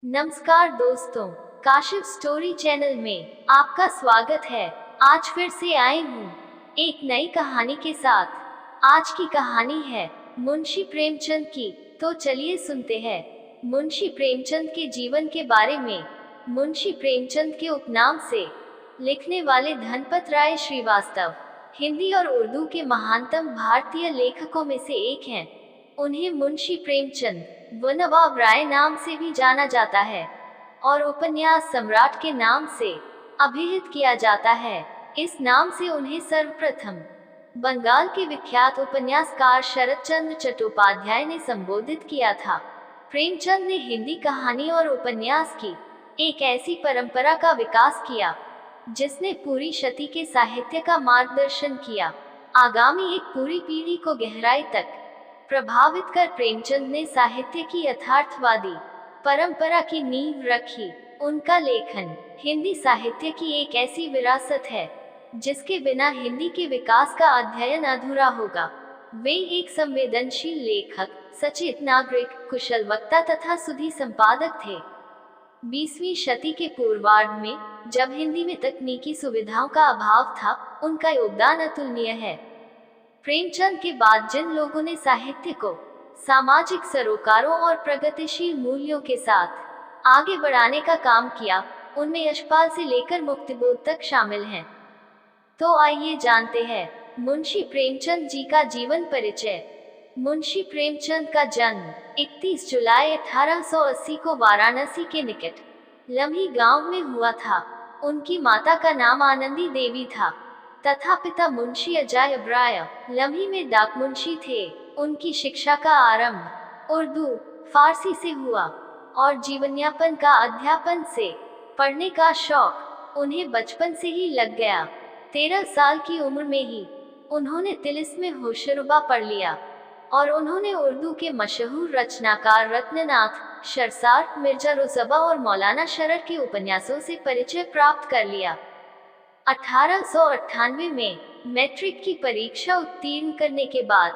नमस्कार दोस्तों, Kashif story channel में आपका स्वागत है। आज फिर से आई हूँ एक नई कहानी के साथ। आज की कहानी है मुंशी प्रेमचंद की। तो चलिए सुनते हैं मुंशी प्रेमचंद के जीवन के बारे में। मुंशी प्रेमचंद के उपनाम से लिखने वाले धनपत राय श्रीवास्तव हिंदी और उर्दू के महानतम भारतीय लेखकों में से एक हैं। उन्हें मुंशी प्रेमचंद व नवाब राय नाम से भी जाना जाता है और उपन्यास सम्राट के नाम से अभिहित किया जाता है। इस नाम से उन्हें सर्वप्रथम बंगाल के विख्यात उपन्यासकार शरत चंद्र चट्टोपाध्याय ने संबोधित किया था। प्रेमचंद ने हिंदी कहानी और उपन्यास की एक ऐसी परंपरा का विकास किया जिसने पूरी शती के साहित्य का मार्गदर्शन किया। आगामी एक पूरी पीढ़ी को गहराई तक प्रभावित कर प्रेमचंद ने साहित्य की यथार्थवादी परंपरा की नींव रखी। उनका लेखन हिंदी साहित्य की एक ऐसी विरासत है जिसके बिना हिंदी के विकास का अध्ययन अधूरा होगा। वे एक संवेदनशील लेखक, सचेत नागरिक, कुशल वक्ता तथा सुधी संपादक थे। 20वीं शती के पूर्वार्ध में, जब हिंदी में तकनीकी सुविधाओं का अभाव था, उनका योगदान अतुलनीय है। प्रेमचंद के बाद जिन लोगों ने साहित्य को सामाजिक सरोकारों और प्रगतिशील मूल्यों के साथ आगे बढ़ाने का काम किया, उनमें यशपाल से लेकर मुक्तिबोध तक शामिल हैं। तो आइए जानते हैं मुंशी प्रेमचंद जी का जीवन परिचय। मुंशी प्रेमचंद का जन्म 31 जुलाई 1880 को वाराणसी के निकट लम्ही गांव में हुआ था। उनकी माता का नाम आनंदी देवी था तथा पिता मुंशी अजायब राय लम्ही में डाक मुंशी थे। उनकी शिक्षा का आरंभ उर्दू, फारसी से हुआ और जीवनयापन का अध्यापन से। पढ़ने का शौक उन्हें बचपन से ही लग गया। 13 साल की उम्र में ही उन्होंने तिलिस्मे होशरुबा पढ़ लिया और उन्होंने उर्दू के मशहूर रचनाकार रत्ननाथ, शरसार, मिर्जा रुसबा और मौलाना शरर के उपन्यासों से परिचय प्राप्त कर लिया। 1898 में मैट्रिक की परीक्षा उत्तीर्ण करने के बाद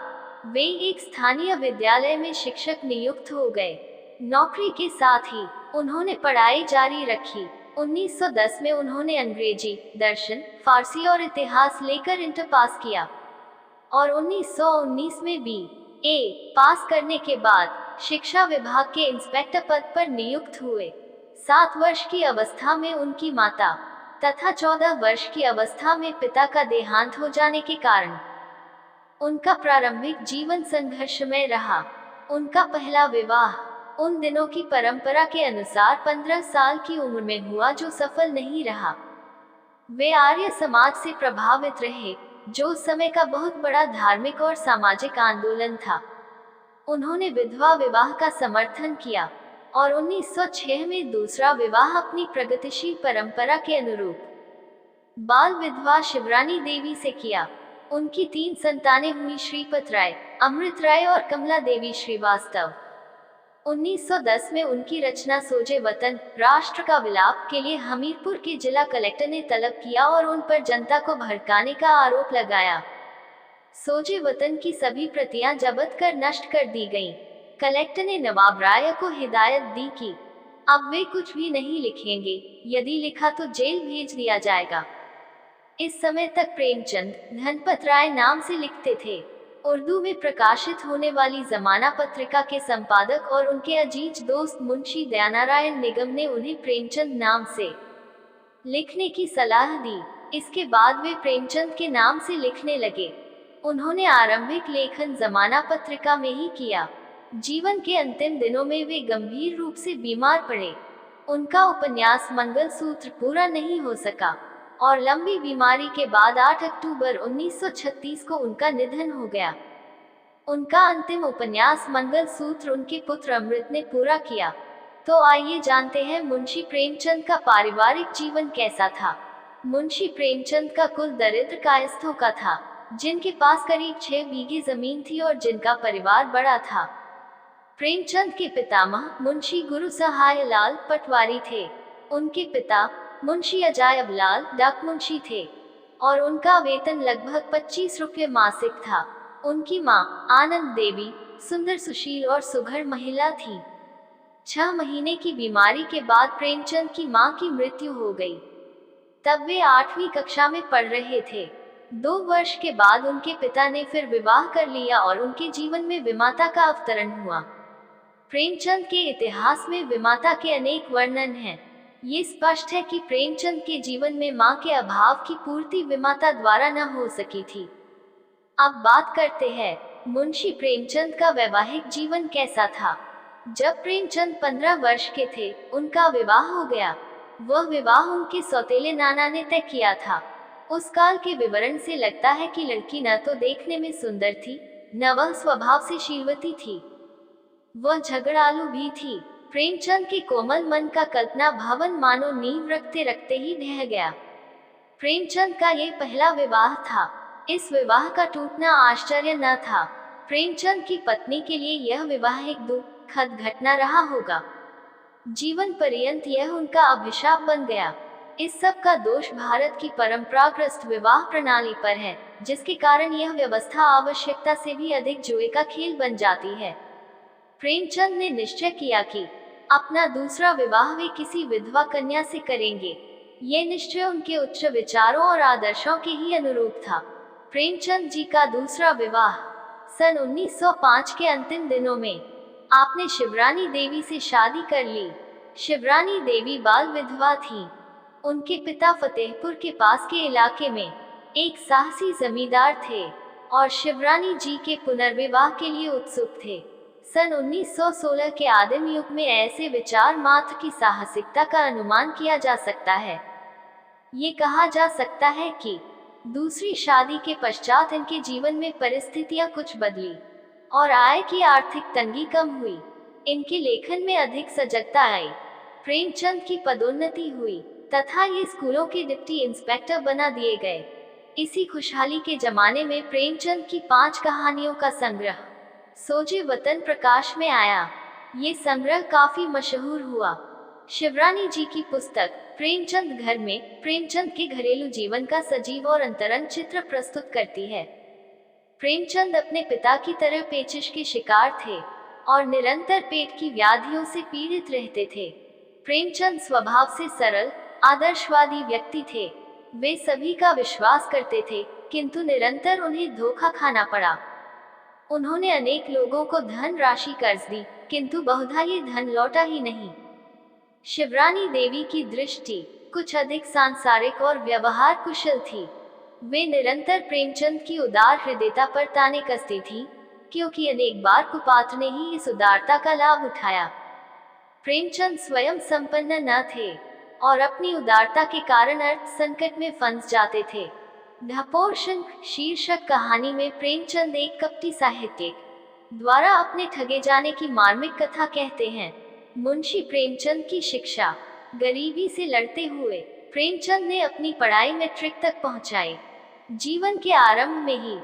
वे एक स्थानीय विद्यालय में शिक्षक नियुक्त हो गए। नौकरी के साथ ही उन्होंने पढ़ाई जारी रखी। 1910 में उन्होंने अंग्रेजी, दर्शन, फारसी और इतिहास लेकर इंटर पास किया और 1919 में BA पास करने के बाद शिक्षा विभाग के इंस्पेक्टर पद पर नियुक्त हुए। 7 वर्ष की अवस्था में उनकी माता तथा 14 वर्ष की अवस्था में पिता का देहांत हो जाने के कारण उनका प्रारंभिक जीवन संघर्षमय रहा। उनका पहला विवाह उन दिनों की परंपरा के अनुसार 15 साल की उम्र में हुआ, जो सफल नहीं रहा। वे आर्य समाज से प्रभावित रहे, जो उस समय का बहुत बड़ा धार्मिक और सामाजिक आंदोलन था। उन्होंने विधवा विवाह का समर्थन किया और 1906 में दूसरा विवाह अपनी प्रगतिशील परंपरा के अनुरूप बाल विधवा शिवरानी देवी से किया। उनकी 3 संतानें हुई, श्रीपत राय, अमृत राय और कमला देवी श्रीवास्तव। 1910 में उनकी रचना सोजे वतन, राष्ट्र का विलाप के लिए हमीरपुर के जिला कलेक्टर ने तलब किया और उन पर जनता को भड़काने का आरोप लगाया। सोजे वतन की सभी प्रतियां जब्त कर नष्ट कर दी गईं। कलेक्टर ने नवाब राय को हिदायत दी कि अब वे कुछ भी नहीं लिखेंगे, यदि लिखा तो जेल भेज दिया जाएगा। इस समय तक प्रेमचंद धनपत राय नाम से लिखते थे। उर्दू में प्रकाशित होने वाली जमाना पत्रिका के संपादक और उनके अजीज दोस्त मुंशी दयानारायण निगम ने उन्हें प्रेमचंद नाम से लिखने की सलाह दी। इसके बाद वे प्रेमचंद के नाम से लिखने लगे। उन्होंने आरंभिक लेखन जमाना पत्रिका में ही किया। जीवन के अंतिम दिनों में वे गंभीर रूप से बीमार पड़े। उनका उपन्यास मंगलसूत्र पूरा नहीं हो सका और लंबी बीमारी के बाद 8 अक्टूबर 1936 को उनका निधन हो गया। उनका अंतिम उपन्यास मंगलसूत्र उनके पुत्र अमृत ने पूरा किया। तो आइए जानते हैं मुंशी प्रेमचंद का पारिवारिक जीवन कैसा था। मुंशी प्रेमचंद का कुल दरिद्र कायस्थों का था, जिनके पास करीब 6 बीघे जमीन थी और जिनका परिवार बड़ा था। प्रेमचंद के पितामह मुंशी गुरु सहाय लाल पटवारी थे। उनके पिता मुंशी अजायब लाल डाक मुंशी थे और उनका वेतन लगभग 25 रुपये मासिक था। उनकी मां आनंद देवी सुंदर, सुशील और सुघड़ महिला थी। 6 महीने की बीमारी के बाद प्रेमचंद की मां की मृत्यु हो गई। तब वे 8वीं कक्षा में पढ़ रहे थे। 2 वर्ष के बाद उनके पिता ने फिर विवाह कर लिया और उनके जीवन में विमाता का अवतरण हुआ। प्रेमचंद के इतिहास में विमाता के अनेक वर्णन हैं। ये स्पष्ट है कि प्रेमचंद के जीवन में मां के अभाव की पूर्ति विमाता द्वारा न हो सकी थी। अब बात करते हैं मुंशी प्रेमचंद का वैवाहिक जीवन कैसा था। जब प्रेमचंद 15 वर्ष के थे, उनका विवाह हो गया। वह विवाह उनके सौतेले नाना ने तय किया था। उस काल के विवरण से लगता है कि लड़की न तो देखने में सुंदर थी, न वह स्वभाव से शीलवती थी। वह झगड़ालू भी थी। प्रेमचंद के कोमल मन का कल्पना भवन मानो नींव रखते रखते ही ढह गया। प्रेमचंद का ये पहला विवाह था। इस विवाह का टूटना आश्चर्य न था। प्रेमचंद की पत्नी के लिए यह विवाह एक दुखद घटना रहा होगा। जीवन पर्यंत यह उनका अभिशाप बन गया। इस सब का दोष भारत की परंपराग्रस्त विवाह प्रणाली पर है, जिसके कारण यह व्यवस्था आवश्यकता से भी अधिक जुए का खेल बन जाती है। प्रेमचंद ने निश्चय किया कि अपना दूसरा विवाह वे किसी विधवा कन्या से करेंगे। ये निश्चय उनके उच्च विचारों और आदर्शों के ही अनुरूप था। प्रेमचंद जी का दूसरा विवाह सन 1905 के अंतिम दिनों में आपने शिवरानी देवी से शादी कर ली। शिवरानी देवी बाल विधवा थी। उनके पिता फतेहपुर के पास के इलाके में एक साहसी जमींदार थे और शिवरानी जी के पुनर्विवाह के लिए उत्सुक थे। सन 1916 के आदिम युग में ऐसे विचार मात्र की साहसिकता का अनुमान किया जा सकता है। ये कहा जा सकता है कि दूसरी शादी के पश्चात इनके जीवन में परिस्थितियां कुछ बदली और आय की आर्थिक तंगी कम हुई। इनके लेखन में अधिक सजगता आई। प्रेमचंद की पदोन्नति हुई तथा ये स्कूलों के डिप्टी इंस्पेक्टर बना दिए गए। इसी खुशहाली के जमाने में प्रेमचंद की 5 कहानियों का संग्रह सोजे वतन प्रकाश में आया। ये संग्रह काफी मशहूर हुआ। शिवरानी जी की पुस्तक प्रेमचंद घर में प्रेमचंद के घरेलू जीवन का सजीव और अंतरंग चित्र प्रस्तुत करती है। प्रेमचंद अपने पिता की तरह पेचिश के शिकार थे और निरंतर पेट की व्याधियों से पीड़ित रहते थे। प्रेमचंद स्वभाव से सरल, आदर्शवादी व्यक्ति थे। वे सभी का विश्वास करते थे, किंतु निरंतर उन्हें धोखा खाना पड़ा। उन्होंने अनेक लोगों को धन राशि कर्ज दी, किंतु बहुधा ये धन लौटा ही नहीं। शिवरानी देवी की दृष्टि कुछ अधिक सांसारिक और व्यवहार कुशल थी। वे निरंतर प्रेमचंद की उदार हृदयता पर ताने कसती थी, क्योंकि अनेक बार कुपात्र ने ही इस उदारता का लाभ उठाया। प्रेमचंद स्वयं संपन्न न थे और अपनी उदारता के कारण अर्थ संकट में फंस जाते थे। ढपोर शंख शीर्षक कहानी में प्रेमचंद एक कपटी साहित्यिक द्वारा अपने ठगे जाने की मार्मिक कथा कहते हैं। मुंशी प्रेमचंद की शिक्षा गरीबी से लड़ते हुए प्रेमचंद ने अपनी पढ़ाई मैट्रिक तक पहुंचाई। जीवन के आरंभ में ही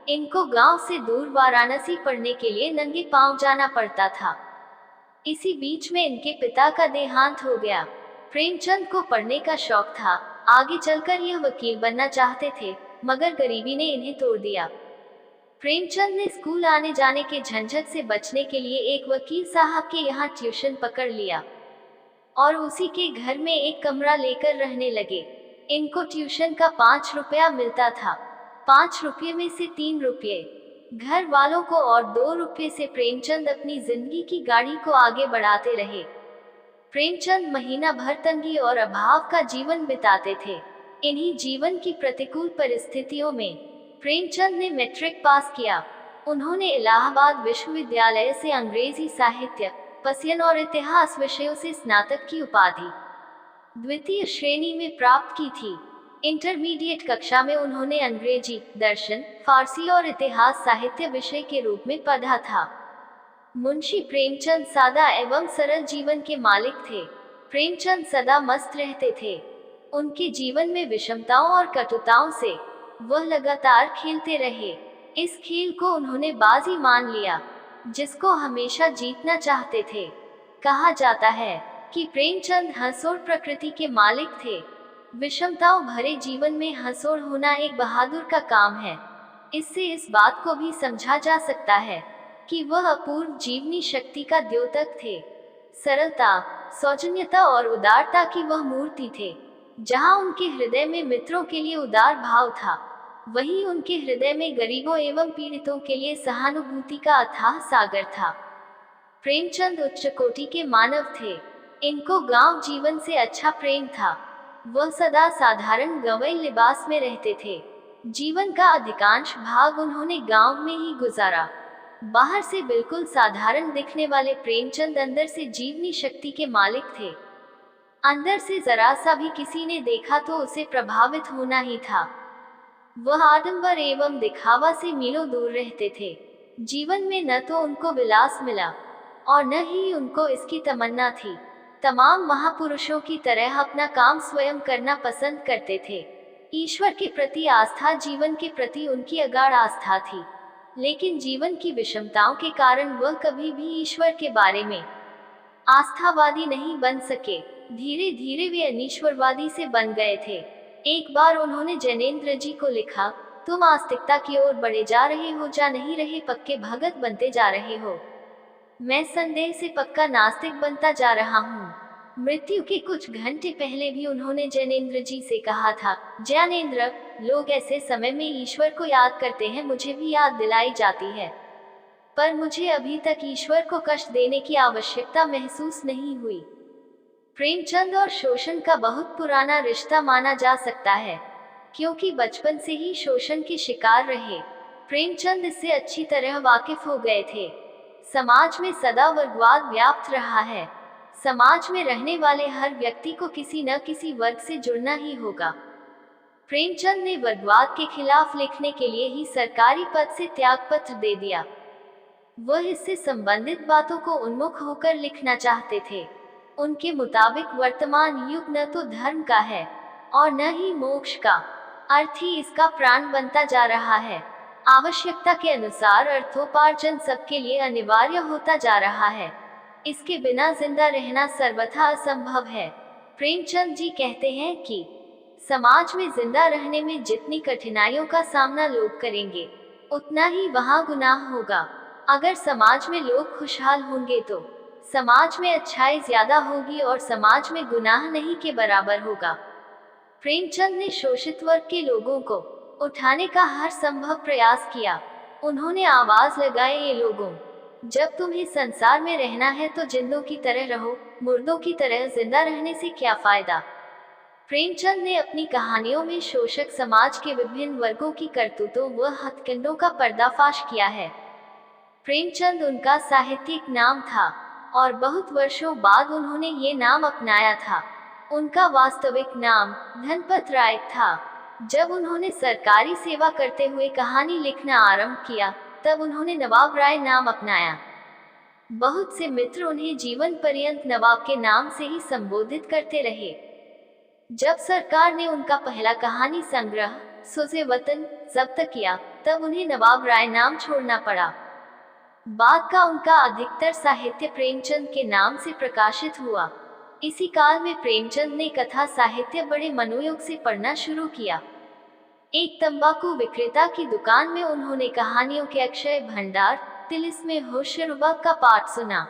इनको गांव से दूर वाराणसी पढ़ने के लिए नंगे पांव जाना पड़ता था। इसी बीच में इनके पिता का देहांत हो गया। प्रेमचंद को पढ़ने का शौक था। आगे चलकर यह वकील बनना चाहते थे, मगर गरीबी ने इन्हें तोड़ दिया। प्रेमचंद ने स्कूल आने जाने के झंझट से बचने के लिए एक वकील साहब के यहाँ ट्यूशन पकड़ लिया और उसी के घर में एक कमरा लेकर रहने लगे। इनको ट्यूशन का 5 रुपया मिलता था। 5 रुपये में से 3 रुपये घर वालों को और 2 रुपये से प्रेमचंद अपनी जिंदगी की गाड़ी को आगे बढ़ाते रहे। प्रेमचंद महीना भर तंगी और अभाव का जीवन बिताते थे। इन्हीं जीवन की प्रतिकूल परिस्थितियों में प्रेमचंद ने मैट्रिक पास किया। उन्होंने इलाहाबाद विश्वविद्यालय से अंग्रेजी साहित्य, पसियन और इतिहास विषयों से स्नातक की उपाधि द्वितीय श्रेणी में प्राप्त की थी। इंटरमीडिएट कक्षा में उन्होंने अंग्रेजी, दर्शन, फारसी और इतिहास साहित्य विषय के रूप में पढ़ा था। मुंशी प्रेमचंद सादा एवं सरल जीवन के मालिक थे। प्रेमचंद सदा मस्त रहते थे। उनके जीवन में विषमताओं और कटुताओं से वह लगातार खेलते रहे। इस खेल को उन्होंने बाजी मान लिया, जिसको हमेशा जीतना चाहते थे। कहा जाता है कि प्रेमचंद हंसोड़ प्रकृति के मालिक थे। विषमताओं भरे जीवन में हंसोड़ होना एक बहादुर का काम है। इससे इस बात को भी समझा जा सकता है कि वह अपूर्व जीवनी शक्ति का द्योतक थे। सरलता, सौजन्यता और उदारता की वह मूर्ति थे। जहां उनके हृदय में मित्रों के लिए उदार भाव था, वहीं उनके हृदय में गरीबों एवं पीड़ितों के लिए सहानुभूति का अथाह सागर था। प्रेमचंद उच्च कोटि के मानव थे। इनको गांव जीवन से अच्छा प्रेम था। वह सदा साधारण गंवई लिबास में रहते थे। जीवन का अधिकांश भाग उन्होंने गांव में ही गुजारा। बाहर से बिल्कुल साधारण दिखने वाले प्रेमचंद अंदर से जीवनी शक्ति के मालिक थे। अंदर से जरा सा भी किसी ने देखा तो उसे प्रभावित होना ही था। वह आडंबर एवं दिखावा से मीलों दूर रहते थे। जीवन में न तो उनको विलास मिला और न ही उनको इसकी तमन्ना थी। तमाम महापुरुषों की तरह अपना काम स्वयं करना पसंद करते थे। ईश्वर के प्रति आस्था, जीवन के प्रति उनकी अगाध आस्था थी। लेकिन जीवन की विषमताओं के कारण वह कभी भी ईश्वर के बारे में आस्थावादी नहीं बन सके। धीरे धीरे वे अनीश्वरवादी से बन गए थे। एक बार उन्होंने जैनेंद्र जी को लिखा, तुम आस्तिकता की ओर बढ़े जा रहे हो, जा नहीं रहे पक्के भगत बनते जा रहे हो। मैं संदेह से पक्का नास्तिक बनता जा रहा हूँ। मृत्यु के कुछ घंटे पहले भी उन्होंने जैनेंद्र जी से कहा था, ज्ञानेंद्र, लोग ऐसे समय में ईश्वर को याद करते हैं, मुझे भी याद दिलाई जाती है, पर मुझे अभी तक ईश्वर को कष्ट देने की आवश्यकता महसूस नहीं हुई। प्रेमचंद और शोषण का बहुत पुराना रिश्ता माना जा सकता है, क्योंकि बचपन से ही शोषण के शिकार रहे। प्रेमचंद इससे अच्छी तरह वाकिफ हो गए थे। समाज में सदा वर्गवाद व्याप्त रहा है। समाज में रहने वाले हर व्यक्ति को किसी न किसी वर्ग से जुड़ना ही होगा। प्रेमचंद ने वर्गवाद के खिलाफ लिखने के लिए ही सरकारी पद से त्यागपत्र दे दिया। वह इससे संबंधित बातों को उन्मुख होकर लिखना चाहते थे। उनके मुताबिक वर्तमान युग न तो धर्म का है और न ही मोक्ष का, अर्थ ही इसका प्राण बनता जा रहा है। आवश्यकता के अनुसार अर्थोपार्जन सबके लिए अनिवार्य होता जा रहा है। इसके बिना जिंदा रहना सर्वथा असंभव है। प्रेमचंद जी कहते हैं कि समाज में जिंदा रहने में जितनी कठिनाइयों का सामना लोग करेंगे, उतना ही वहाँ गुनाह होगा। अगर समाज में लोग खुशहाल होंगे तो समाज में अच्छाई ज्यादा होगी और समाज में गुनाह नहीं के बराबर होगा। प्रेमचंद ने शोषित वर्ग के लोगों को उठाने का हर संभव प्रयास किया। उन्होंने आवाज लगाई, ये लोगों, जब तुम्हें संसार में रहना है तो जिंदों की तरह रहो, मुर्दों की तरह जिंदा रहने से क्या फायदा। प्रेमचंद ने अपनी कहानियों में शोषक समाज के विभिन्न वर्गों की करतूतों व हथकंडों का पर्दाफाश किया है। प्रेमचंद उनका साहित्यिक नाम था और बहुत वर्षों बाद उन्होंने ये नाम अपनाया था। उनका वास्तविक नाम धनपत राय था। जब उन्होंने सरकारी सेवा करते हुए कहानी लिखना आरंभ किया, तब उन्होंने नवाब राय नाम अपनाया। बहुत से मित्र उन्हें जीवन पर्यंत नवाब के नाम से ही संबोधित करते रहे। जब सरकार ने उनका पहला कहानी संग्रह सोजे वतन जब्त किया, तब उन्हें नवाब राय नाम छोड़ना पड़ा। बाद का उनका अधिकतर साहित्य प्रेमचंद के नाम से प्रकाशित हुआ। इसी काल में प्रेमचंद ने कथा साहित्य बड़े मनोयोग से पढ़ना शुरू किया। एक तंबाकू विक्रेता की दुकान में उन्होंने कहानियों के अक्षय भंडार तिलिस में होशरुबा का पाठ सुना।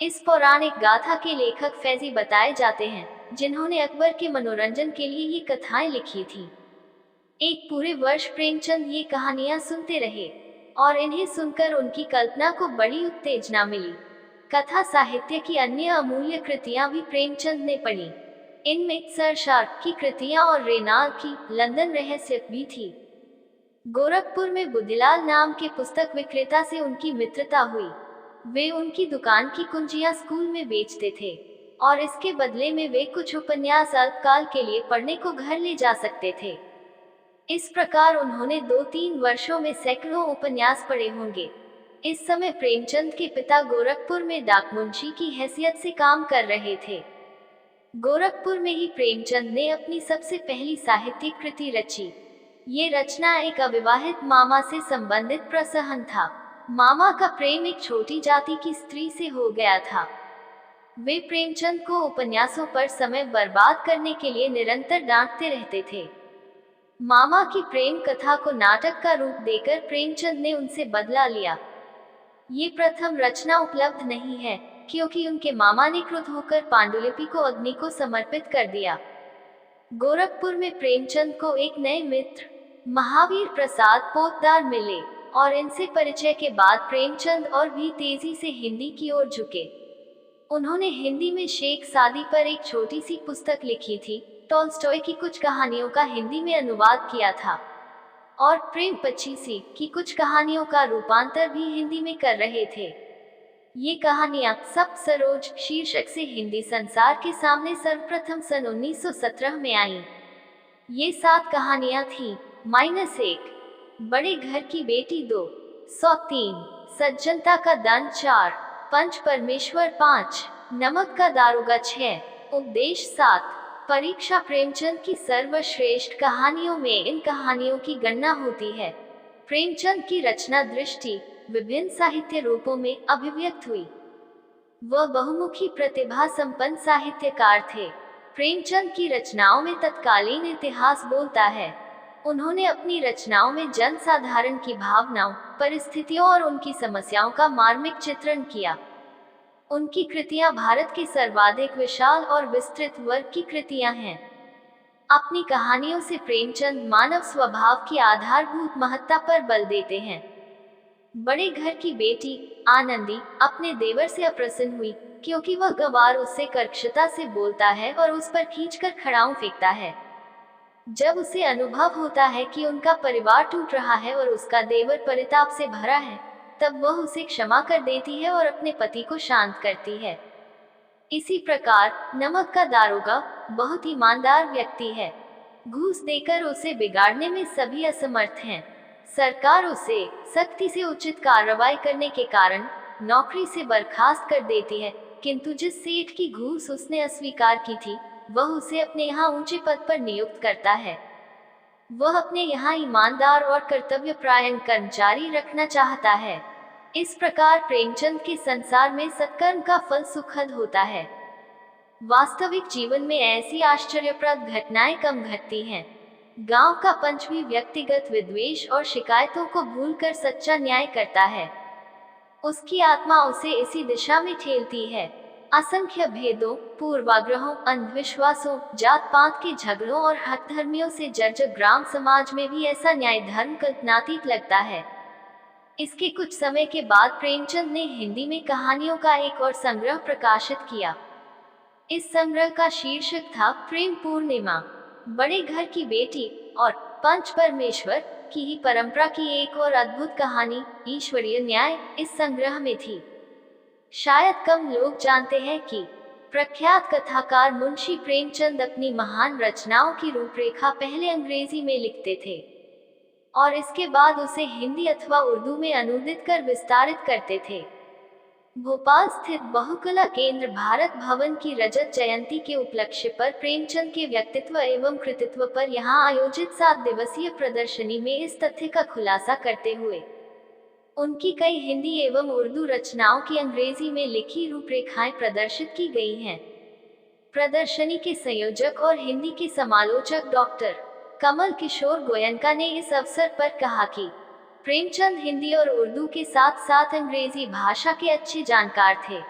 इस पौराणिक गाथा के लेखक फैजी बताए जाते हैं, जिन्होंने अकबर के मनोरंजन के लिए ये कथाएं लिखी थी। एक पूरे वर्ष प्रेमचंद ये कहानियां सुनते रहे और इन्हें सुनकर उनकी कल्पना को बड़ी उत्तेजना मिली। कथा साहित्य की अन्य अमूल्य कृतियां भी प्रेमचंद ने पढ़ी। इनमें सर शार्प की कृतियां और रेनाल की लंदन रहस्य भी थी। गोरखपुर में बुद्धिलाल नाम के पुस्तक विक्रेता से उनकी मित्रता हुई। वे उनकी दुकान की कुंजियां स्कूल में बेचते थे और इसके बदले में वे कुछ उपन्यास अल्पकाल के लिए पढ़ने को घर ले जा सकते थे। इस प्रकार उन्होंने 2-3 वर्षों में सैकड़ों उपन्यास पढ़े होंगे। इस समय प्रेमचंद के पिता गोरखपुर में डाक मुंशी की हैसियत से काम कर रहे थे। गोरखपुर में ही प्रेमचंद ने अपनी सबसे पहली साहित्यिक कृति रची। ये रचना एक अविवाहित मामा से संबंधित प्रसहन था। मामा का प्रेम एक छोटी जाति की स्त्री से हो गया था। वे प्रेमचंद को उपन्यासों पर समय बर्बाद करने के लिए निरंतर डांटते रहते थे। मामा की प्रेम कथा को नाटक का रूप देकर प्रेमचंद ने उनसे बदला लिया। ये प्रथम रचना उपलब्ध नहीं है, क्योंकि उनके मामा ने क्रुद्ध होकर पांडुलिपि को अग्नि को समर्पित कर दिया। गोरखपुर में प्रेमचंद को एक नए मित्र महावीर प्रसाद पोतदार मिले और इनसे परिचय के बाद प्रेमचंद और भी तेजी से हिंदी की ओर झुके। उन्होंने हिंदी में शेख सादी पर एक छोटी सी पुस्तक लिखी थी, टॉल्स्टॉय की कुछ कहानियों का हिंदी में अनुवाद किया था और प्रेम पचीसी की कुछ कहानियों का रूपांतर भी हिंदी में कर रहे थे। ये कहानियां सप्त सरोज शीर्षक से हिंदी संसार के सामने सर्वप्रथम सन 1917 में आईं। ये 7 कहानियां थीं। -1, बड़े घर की बेटी 2, 103, सज्जनता का दंड 4, पंच परमेश्वर 5, नमक का दारोगा 6, उपदेश 7, परीक्षा प्रेमचंद की सर्वश्रेष्ठ कहानियों में इन कहानियों की गणना होती है। प्रेमचंद की रचना दृष्टि विभिन्न साहित्य रूपों में अभिव्यक्त हुई। वह बहुमुखी प्रतिभा संपन्न साहित्यकार थे। प्रेमचंद की रचनाओं में तत्कालीन इतिहास बोलता है। उन्होंने अपनी रचनाओं में जन साधारण की भावनाओं, परिस्थितियों और उनकी समस्याओं का मार्मिक चित्रण किया। उनकी कृतियां भारत के सर्वाधिक विशाल और विस्तृत वर्ग की कृतियां हैं। अपनी कहानियों से प्रेमचंद मानव स्वभाव की आधारभूत महत्ता पर बल देते हैं। बड़े घर की बेटी आनंदी अपने देवर से अप्रसन्न हुई क्योंकि वह गवार उससे कर्कशता से बोलता है और उस पर खींचकर खड़ाऊ फेंकता है। जब उसे अनुभव होता है कि उनका परिवार टूट रहा है और उसका देवर परिताप से भरा है, तब वह उसे क्षमा कर देती है और अपने पति को शांत करती है। इसी प्रकार नमक का दारोगा बहुत ईमानदार व्यक्ति है। घूस देकर उसे बिगाड़ने में सभी असमर्थ हैं। सरकार उसे सख्ती से उचित कार्रवाई करने के कारण नौकरी से बर्खास्त कर देती है, किंतु जिस सेठ की घूस उसने अस्वीकार की थी, वह उसे अपने यहाँ ऊंचे पद पर नियुक्त करता है। वह अपने यहाँ ईमानदार और कर्तव्यपरायण कर्मचारी रखना चाहता है। इस प्रकार प्रेमचंद के संसार में सत्कर्म का फल सुखद होता है। वास्तविक जीवन में ऐसी आश्चर्यप्रद घटनाएं कम घटती हैं। गांव का पंच भी व्यक्तिगत विद्वेष और शिकायतों को भूलकर सच्चा न्याय करता है। उसकी आत्मा उसे इसी दिशा में ठेलती है। असंख्य भेदों, पूर्वाग्रहों, अंधविश्वासों, जात पात के झगड़ों और हठधर्मियों से जर्जर ग्राम समाज में भी ऐसा न्याय धर्म कल्पनातीत लगता है। इसके कुछ समय के बाद प्रेमचंद ने हिंदी में कहानियों का एक और संग्रह प्रकाशित किया। इस संग्रह का शीर्षक था प्रेम पूर्णिमा। बड़े घर की बेटी और पंच परमेश्वर की ही परंपरा की एक और अद्भुत कहानी ईश्वरीय न्याय इस संग्रह में थी। शायद कम लोग जानते हैं कि प्रख्यात कथाकार मुंशी प्रेमचंद अपनी महान रचनाओं की रूपरेखा पहले अंग्रेजी में लिखते थे और इसके बाद उसे हिंदी अथवा उर्दू में अनुदित कर विस्तारित करते थे। भोपाल स्थित बहुकला केंद्र भारत भवन की रजत जयंती के उपलक्ष्य पर प्रेमचंद के व्यक्तित्व एवं कृतित्व पर यहाँ आयोजित 7 दिवसीय प्रदर्शनी में इस तथ्य का खुलासा करते हुए उनकी कई हिंदी एवं उर्दू रचनाओं की अंग्रेजी में लिखी रूपरेखाएं प्रदर्शित की गई हैं। प्रदर्शनी के संयोजक और हिंदी के समालोचक डॉक्टर कमल किशोर गोयनका ने इस अवसर पर कहा कि प्रेमचंद हिंदी और उर्दू के साथ साथ अंग्रेजी भाषा के अच्छे जानकार थे।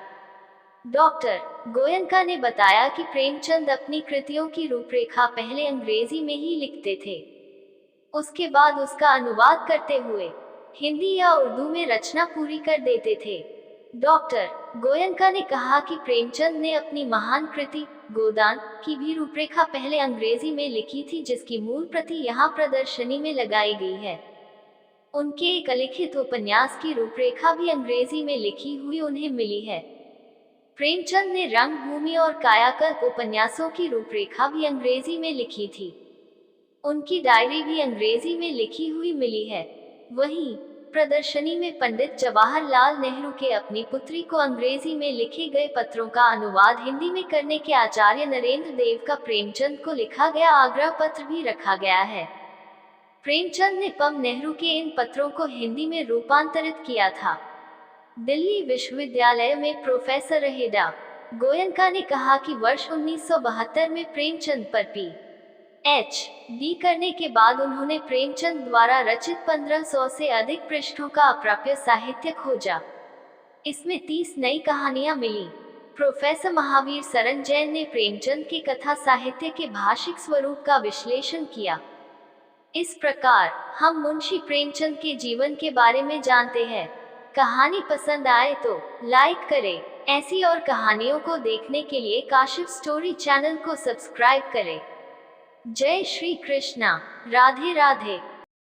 डॉक्टर गोयनका ने बताया कि प्रेमचंद अपनी कृतियों की रूपरेखा पहले अंग्रेजी में ही लिखते थे, उसके बाद उसका अनुवाद करते हुए हिंदी या उर्दू में रचना पूरी कर देते थे। डॉक्टर गोयनका ने कहा कि प्रेमचंद ने अपनी महान कृति गोदान की भी रूपरेखा पहले अंग्रेजी में लिखी थी, जिसकी मूल प्रति यहाँ प्रदर्शनी में लगाई गई है। उनके एक लिखित उपन्यास की रूपरेखा भी अंग्रेजी में लिखी हुई उन्हें मिली है। प्रेमचंद ने रंगभूमि और कायाकल्प उपन्यासों की रूपरेखा भी अंग्रेजी में लिखी थी। उनकी डायरी भी अंग्रेजी में लिखी हुई मिली है। वहीं प्रदर्शनी में पंडित जवाहरलाल नेहरू के अपनी पुत्री को अंग्रेजी में लिखे गए पत्रों का अनुवाद हिंदी में करने के आचार्य नरेंद्र देव का प्रेमचंद को लिखा गया आग्रह पत्र भी रखा गया है। प्रेमचंद ने पम नेहरू के इन पत्रों को हिंदी में रूपांतरित किया था। दिल्ली विश्वविद्यालय में प्रोफेसर रहेडा गोयनका ने कहा कि वर्ष 1972 में प्रेमचंद पर पीएचडी करने के बाद उन्होंने प्रेमचंद द्वारा रचित 1500 से अधिक पृष्ठों का अप्राप्य साहित्य खोजा। इसमें 30 नई कहानियां मिली। प्रोफेसर महावीर सरन जैन ने प्रेमचंद के कथा साहित्य के भाषिक स्वरूप का विश्लेषण किया। इस प्रकार हम मुंशी प्रेमचंद के जीवन के बारे में जानते हैं। कहानी पसंद आए तो लाइक करें। ऐसी और कहानियों को देखने के लिए काशिफ स्टोरी चैनल को सब्सक्राइब करें। जय श्री कृष्णा। राधे राधे।